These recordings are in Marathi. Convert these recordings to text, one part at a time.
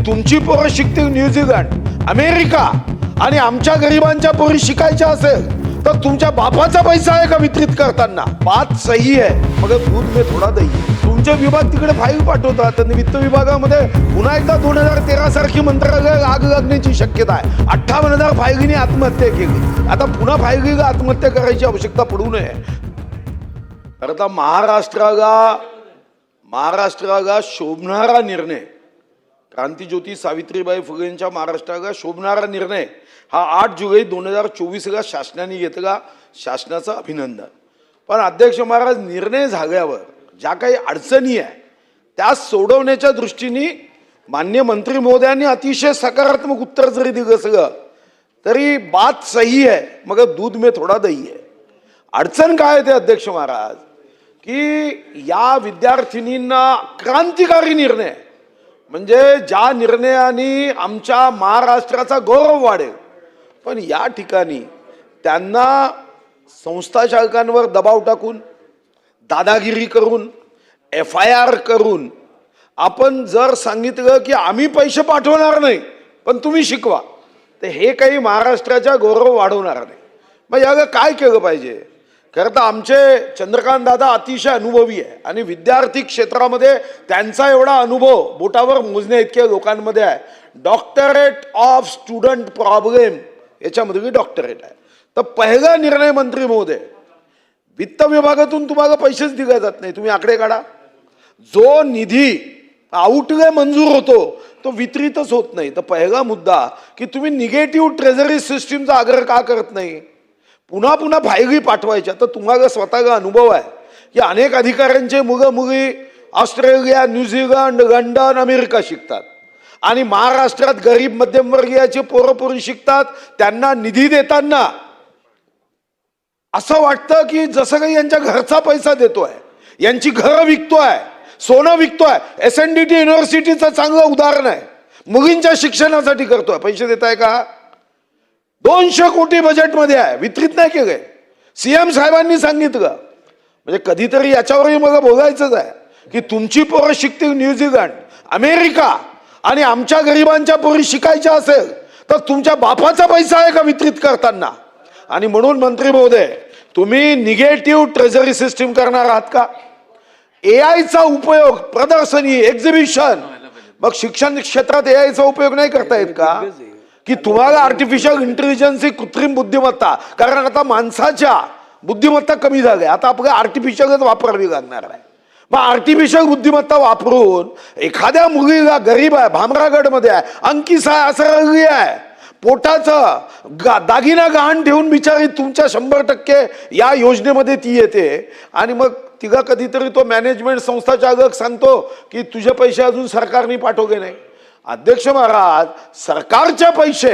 तुमची पोरं शिकतील न्यूझीलंड अमेरिका आणि आमच्या गरिबांच्या पोरी शिकायच्या असेल तर तुमच्या बापाचा पैसा आहे का वितरित करताना? बात सही आहे, मगर दूध में थोडा दही है. तुमचे विभाग तिकडे फाईल पाठवतात आणि वित्त विभागामध्ये पुन्हा एकदा 2013 सारखी मंत्रालय आग लागण्याची शक्यता आहे. 58,000 फायलींनी आत्महत्या केली. आता पुन्हा फायलीला आत्महत्या करायची आवश्यकता पडू नये. तर आता महाराष्ट्राला शोभणारा निर्णय, क्रांतीज्योती सावित्रीबाई फुलेंच्या महाराष्ट्राला शोभणारा निर्णय हा 8 जुलै 2024 शासनाने घेतला. शासनाचं अभिनंदन. पण अध्यक्ष महाराज, निर्णय झाल्यावर ज्या काही अडचणी आहे त्या सोडवण्याच्या दृष्टीने मान्य मंत्री महोदयांनी अतिशय सकारात्मक उत्तर जरी दिलं असलं तरी बात सही आहे, मगर दूध में थोडा दही आहे. अडचण काय आहे अध्यक्ष महाराज की या विद्यार्थिनींना क्रांतिकारी निर्णय, म्हणजे ज्या निर्णयाने आमच्या महाराष्ट्राचा गौरव वाढेल, पण या ठिकाणी त्यांना संस्था चालकांवर दबाव टाकून, दादागिरी करून, FIR करून आपण जर सांगितलं की आम्ही पैसे पाठवणार नाही पण तुम्ही शिकवा, तर हे काही महाराष्ट्राचा गौरव वाढवणार नाही. मग याला काय केलं पाहिजे? खरं तर आमचे चंद्रकांत दादा अतिशय अनुभवी आहे आणि विद्यार्थी क्षेत्रामध्ये त्यांचा एवढा अनुभव बोटावर मोजण्या इतक्या लोकांमध्ये आहे. डॉक्टरेट ऑफ स्टुडंट प्रॉब्लेम याच्यामध्ये डॉक्टरेट आहे. तर पहिला निर्णय मंत्री महोदय, वित्त विभागातून तुम्हाला पैसेच दिले जात नाही. तुम्ही आकडे काढा. जो निधी आउटले मंजूर होतो तो वितरितच होत नाही. तर पहिला मुद्दा की तुम्ही निगेटिव्ह ट्रेझरी सिस्टीमचा आग्रह का करत नाही? पुन्हा पुन्हा फायली पाठवायच्या. तर तुम्हाला स्वतःला अनुभव आहे की अनेक अधिकाऱ्यांचे मुलं मुली ऑस्ट्रेलिया, न्यूझीलंड, लंडन, अमेरिका शिकतात आणि महाराष्ट्रात गरीब मध्यमवर्गीयाचे पोरपोरी शिकतात. त्यांना निधी देताना असं वाटतं की जसं काही यांच्या घरचा पैसा देतोय, यांची घरं विकतोय, सोनं विकतोय. SNDT युनिव्हर्सिटीचं चांगलं उदाहरण आहे. मुलींच्या शिक्षणासाठी करतोय. पैसे देताय का? 200 कोटी बजेटमध्ये आहे, वितरित नाही केलंय. CM साहेबांनी सांगितलं. म्हणजे कधीतरी याच्यावरही मला बोलायचंच आहे की तुमची पोरं शिकतील न्यूझीलंड अमेरिका आणि आमच्या गरिबांच्या पोरी शिकायच्या असेल तर तुमच्या बापाचा पैसा आहे का वितरित करताना? आणि म्हणून मंत्री महोदय, तुम्ही निगेटिव्ह ट्रेझरी सिस्टीम करणार आहात का? AI चा उपयोग, प्रदर्शनी, एक्झिबिशन, मग शिक्षण क्षेत्रात AI चा उपयोग नाही करता येत का? की तुम्हाला आर्टिफिशियल इंटेलिजन्स, कृत्रिम बुद्धिमत्ता, कारण आता माणसाच्या बुद्धिमत्ता कमी झाली, आता आपल्याला आर्टिफिशियलच वापरावी लागणार आहे. मग आर्टिफिशियल बुद्धिमत्ता वापरून एखाद्या मुलीला, गरीब आहे, भामरागडमध्ये आहे, अंकिस आहे, असं आहे, पोटाचं दागिना गहाण ठेवून बिचारी तुमच्या 100% या योजनेमध्ये ती येते आणि मग तिला कधीतरी तो मॅनेजमेंट संस्था चालक सांगतो की तुझे पैसे अजून सरकारने पाठवले नाही. अध्यक्ष महाराज, सरकारचे पैसे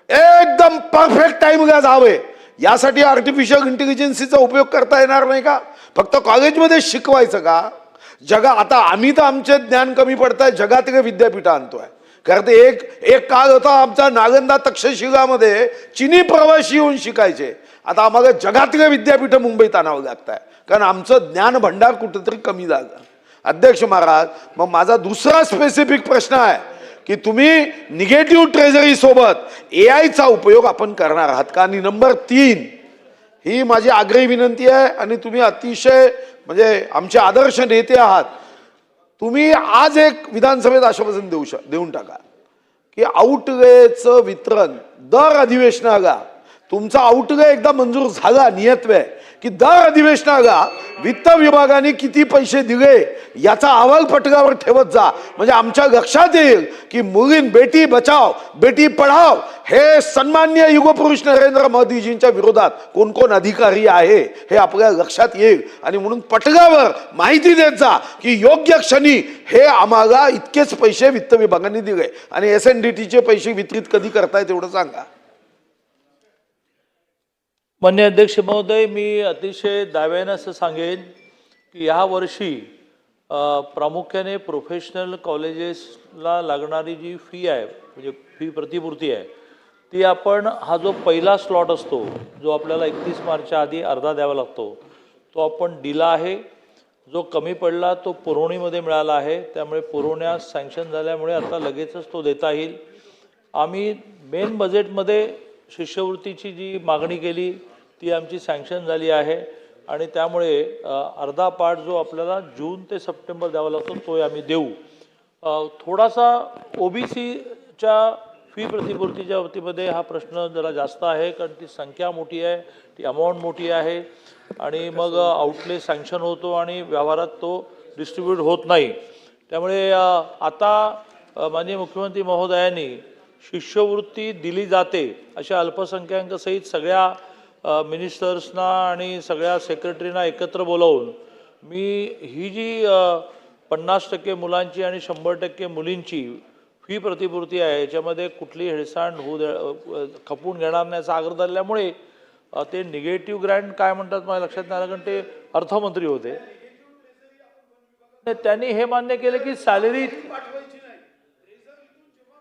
एकदम परफेक्ट टाइमला जावे यासाठी आर्टिफिशियल इंटेलिजन्सचा उपयोग करता येणार नाही का? फक्त कॉलेजमध्ये शिकवायचं का? आता आम्ही तर आमचे ज्ञान कमी पडताय, जगातील विद्यापीठ आणतोय. कारण ते एक काळ होता आमचा नालंदा तक्षशिलामध्ये चिनी प्रवासी येऊन शिकायचे. आता आम्हाला जगातले विद्यापीठ मुंबईत आणावं लागत आहे कारण आमचं ज्ञान भंडार कुठेतरी कमी झालं. अध्यक्ष महाराज, मग माझा दुसरा स्पेसिफिक प्रश्न आहे की तुम्ही निगेटिव्ह ट्रेझरी सोबत AI चा उपयोग आपण करणार आहात का? आणि नंबर 3 ही माझी आग्रही विनंती आहे आणि तुम्ही अतिशय म्हणजे आमचे आदर्श नेते आहात. तुम्ही आज एक विधानसभेत आश्वासन देऊन टाका की आउटलेचं वितरण दर अधिवेशनाला, तुमचा आउटले एकदा मंजूर झाला, नियतवे की दर अधिवेशनाला वित्त विभागाने किती पैसे दिले याचा अहवाल पटलावर ठेवत जा. म्हणजे आमच्या लक्षात येईल की मुलीं बेटी बचाव बेटी पढाव हे सन्माननीय युगपुरुष नरेंद्र मोदीजींच्या विरोधात कोण कोण अधिकारी आहे हे आपल्या लक्षात येईल. आणि म्हणून पटलावर माहिती देत जा की योग्य क्षणी हे आम्हाला इतकेच पैसे वित्त विभागाने दिले आणि SNDTचे पैसे वितरित कधी करताय तेवढं सांगा. माननीय अध्यक्ष महोदय, मी अतिशय दाव्याने असं सांगेन की ह्या वर्षी प्रामुख्याने प्रोफेशनल कॉलेजेसला लागणारी जी फी आहे, म्हणजे फी प्रतिपूर्ती आहे, ती आपण हा जो पहिला स्लॉट असतो जो आपल्याला 31 मार्चच्या आधी अर्धा द्यावा लागतो तो आपण दिला आहे. जो कमी पडला तो पुरवणीमध्ये मिळाला आहे, त्यामुळे पुरवण्यास सँक्शन झाल्यामुळे आता लगेचच तो देता येईल. आम्ही मेन बजेटमध्ये शिष्यवृत्तीची जी मागणी केली ती आमची सँक्शन झाली आहे आणि त्यामुळे अर्धा पार्ट जो आपल्याला जून ते सप्टेंबर द्यावा लागतो तो आम्ही देऊ. थोडासा ओबीसीच्या फी प्रतिपूर्तीच्या बाबतीमध्ये हा प्रश्न जरा जास्त आहे, कारण ती संख्या मोठी आहे, ती अमाऊंट मोठी आहे आणि मग आउटले सँक्शन होतो आणि व्यवहारात तो डिस्ट्रीब्यूट होत नाही. त्यामुळे आता माननीय मुख्यमंत्री महोदयांनी शिष्यवृत्ती दिली जाते अशा अल्पसंख्याकांसहित सगळ्या मिनिस्टर्सना आणि सगळ्या सेक्रेटरीना एकत्र बोलावून मी ही जी 50% मुलांची आणि 100% मुलींची फी प्रतिपूर्ती आहे याच्यामध्ये कुठली हेळसांड खपून घेणार नाही असा आग्रह धरल्यामुळे ते निगेटिव्ह ग्रँट काय म्हणतात मला लक्षात नाही आलं, कारण ते अर्थमंत्री होते. त्यांनी हे मान्य केलं की सॅलरी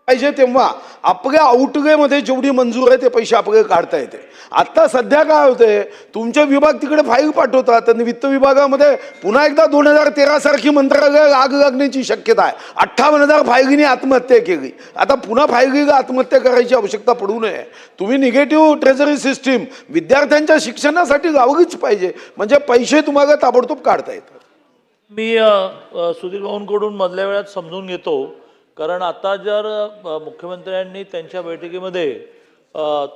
पाहिजे तेव्हा आपल्या आउटगेमध्ये जेवढी मंजूर आहे ते पैसे आपल्याला काढता येते. आता सध्या काय होते, तुमचे विभाग तिकडे फाईल पाठवतात आणि वित्त विभागामध्ये पुन्हा एकदा 2013 सारखी मंत्रालय आग लागण्याची शक्यता आहे. 58,000 फायलींनी आत्महत्या केली. आता पुन्हा फायलीला आत्महत्या करायची आवश्यकता पडू नये. तुम्ही निगेटिव्ह ट्रेझरी सिस्टीम विद्यार्थ्यांच्या शिक्षणासाठी लावलीच पाहिजे, म्हणजे पैसे तुम्हाला ताबडतोब काढता येतात. मी सुधीर भाऊंकडून मधल्या वेळात समजून घेतो, कारण आता जर मुख्यमंत्र्यांनी त्यांच्या बैठकीमध्ये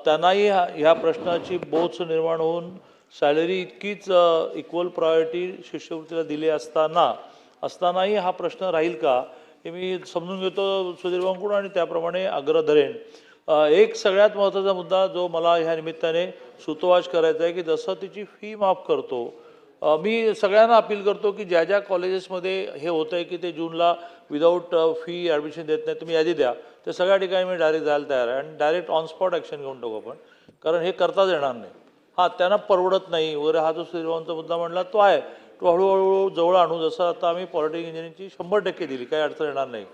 त्यांनाही ह्या प्रश्नाची बोच निर्माण होऊन सॅलरी इतकीच इक्वल प्रायोरिटी शिष्यवृत्तीला दिली असतानाही हा प्रश्न राहील का हे मी समजून घेतो सुधीर भाऊंकडून आणि त्याप्रमाणे आग्रह धरेन. एक सगळ्यात महत्त्वाचा मुद्दा जो मला ह्या निमित्ताने सुतोवाच करायचा आहे की जसं तिची फी माफ करतो, मी सगळ्यांना अपील करतो की ज्या ज्या कॉलेजेसमध्ये हे होतं आहे की ते जूनला विदाऊट फी ॲडमिशन देत नाही, तुम्ही यादी द्या. ते सगळ्या ठिकाणी मी डायरेक्ट जायला तयार आहे आणि डायरेक्ट ऑन स्पॉट ॲक्शन घेऊन टाकू आपण, कारण हे करताच येणार नाही. हां, त्यांना परवडत नाही वगैरे हा जो सुधीरभाऊंचा मुद्दा म्हणला तो आहे, तो हळूहळू जवळ आणू. जसं आता आम्ही पॉलिटिक इंजिनिअरिंगची 100% दिली, काही अडचण येणार नाही.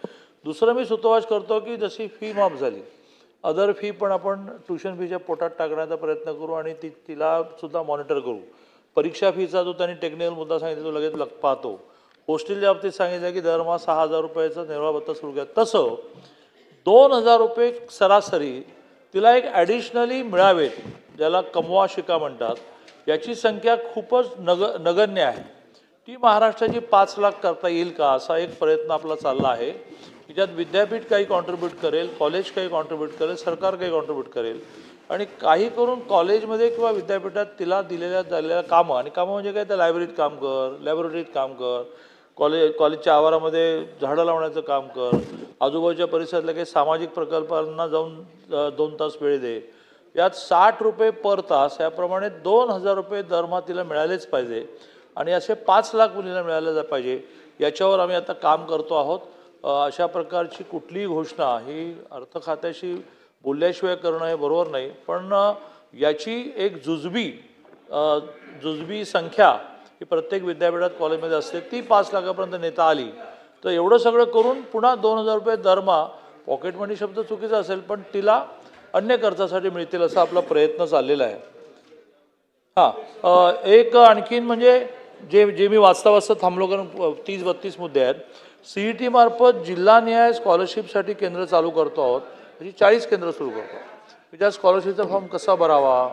दुसरं मी सुतोवाच करतो की जशी फी माफ झाली, अदर फी पण आपण ट्युशन फीच्या पोटात टाकण्याचा प्रयत्न करू आणि तिला सुद्धा मॉनिटर करू. परीक्षा फीचा जो त्यांनी टेक्निकल मुद्दा सांगितला तो लगेच पाहतो. हॉस्टेलच्या बाबतीत सांगितलं की दरमहा 6,000 रुपयाचा निर्वाह भत्ता सुरू केला, तसं 2,000 रुपये सरासरी तिला एक ॲडिशनली मिळावेत, ज्याला कमवा शिका म्हणतात. याची संख्या खूपच नगण्य आहे. ती महाराष्ट्राची 5 लाख करता येईल का असा एक प्रयत्न आपला चालला आहे की ज्यात विद्यापीठ काही कॉन्ट्रीब्यूट करेल, कॉलेज काही कॉन्ट्रीब्यूट करेल, सरकार काही कॉन्ट्रीब्यूट करेल आणि काही करून कॉलेजमध्ये किंवा विद्यापीठात तिला झालेल्या कामं, आणि कामं म्हणजे काय, त्या लायब्ररीत काम कर, लॅबोरेटरीत काम कर, कॉलेजच्या आवारामध्ये झाडं लावण्याचं काम कर, आजूबाजूच्या परिसरातल्या काही सामाजिक प्रकल्पांना जाऊन 2 तास वेळ दे. यात 60 रुपये पर तास याप्रमाणे 2,000 रुपये दरमहा तिला मिळालेच पाहिजे आणि असे 5 लाख मुलींना मिळाले पाहिजे. याच्यावर आम्ही आता काम करतो आहोत. अशा प्रकारची कुठलीही घोषणा ही अर्थ खात्याशी बोलल्याशिवाय करणं हे बरोबर नाही, पण याची एक जुजबी संख्या ही प्रत्येक विद्यापीठात कॉलेजमध्ये असते, ती 5 लाखापर्यंत नेता आली तर एवढं सगळं करून पुन्हा 2,000 रुपये दरमहा, पॉकेट मनी शब्द चुकीचा असेल पण तिला अन्य खर्चासाठी मिळतील असा आपला प्रयत्न चाललेला आहे. हां, एक आणखीन म्हणजे जे मी वाचता थांबलो, कारण 30-32 मुद्दे आहेत. CET मार्फत जिल्हानिहाय स्कॉलरशिपसाठी केंद्र चालू करतो आहोत, म्हणजे 40 केंद्र सुरू करतो. त्या स्कॉलरशिपचा फॉर्म कसा भरावा,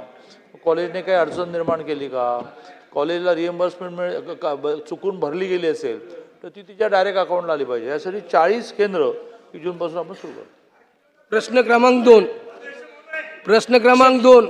कॉलेजने काही अडचण निर्माण केली का, कॉलेजला रिएम्बर्समेंट चुकून भरली गेली असेल तर ती तिच्या डायरेक्ट अकाउंटला आली पाहिजे. यासाठी 40 केंद्र जूनपासून आपण सुरू करतो. प्रश्न क्रमांक 2